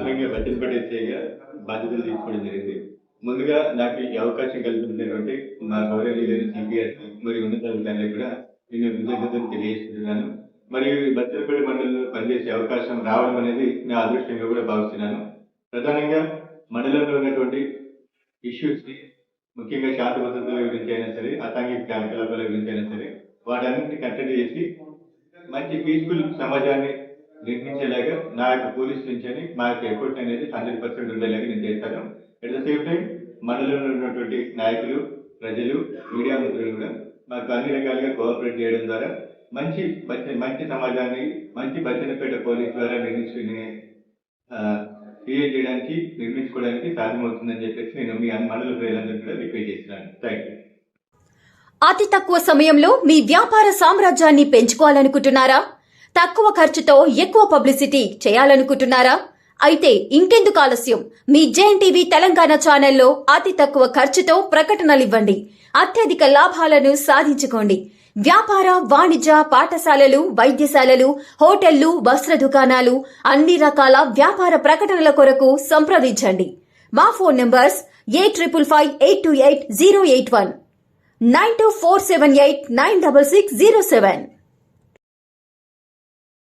ఆత్మీయంగా బచ్చలపేట ఎస్ఐగా బాధ్యతలు తీసుకోవడం జరిగింది. ముందుగా నాకు ఈ అవకాశం కల్పించినటువంటి మా గౌరవనీయులైన సిపి గారికి మరియు ఉన్నతాధికారులకు కూడా నేను కృతజ్ఞతలు తెలియజేస్తున్నాను. మరియు ఈ బచ్చలపేట మండలంలో పనిచేసే అవకాశం రావడం అనేది నా అదృష్టంగా కూడా భావిస్తున్నాను. ప్రధానంగా మండలంలో ఉన్నటువంటి ఇష్యూస్ని ముఖ్యంగా శాంతి భద్రతల గురించి అయినా సరే, అసాంఘిక కార్యకలాపాల గురించి అయినా సరే వాటన్నింటినీ కట్టడి చేసి మంచి పీస్ఫుల్ సమాజాన్ని నిర్మించేలాగా నా యొక్క పోలీస్ నుంచి మా యొక్క ఎఫర్ట్ అనేది 100% ఉండేలాగా నేను చేస్తాను. అట్ ద సేమ్ టైం మండలంలో ఉన్నటువంటి నాయకులు, ప్రజలు, మీడియా మిత్రులు కూడా మాకు అన్ని రకాలుగా కోఆపరేట్ చేయడం ద్వారా మంచి సమాజాన్ని మంచి బచ్చన్నపేట పోలీస్ ద్వారా క్రియేట్ చేయడానికి, నిర్మించుకోవడానికి సాధ్యమవుతుందని చెప్పేసి నేను మీ మండల ప్రజలందరూ కూడా రిక్వెస్ట్ చేస్తున్నాను. Thank you. అతి తక్కువ సమయంలో మీ వ్యాపార సామ్రాజ్యాన్ని పెంచుకోవాలనుకుంటున్నారా? తక్కువ ఖర్చుతో ఎక్కువ పబ్లిసిటీ చేయాలనుకుంటున్నారా? అయితే ఇంకెందుకు ఆలస్యం? మీ జేఎన్టీవీ తెలంగాణ ఛానల్లో అతి తక్కువ ఖర్చుతో ప్రకటనలివ్వండి. అత్యధిక లాభాలను సాధించుకోండి. వ్యాపార, వాణిజ్య, పాఠశాలలు, వైద్యశాలలు, హోటళ్లు, వస్త్ర దుకాణాలు, అన్ని రకాల వ్యాపార ప్రకటనల కొరకు సంప్రదించండి. మా ఫోన్ నంబర్స్ 8558288081 9247896607.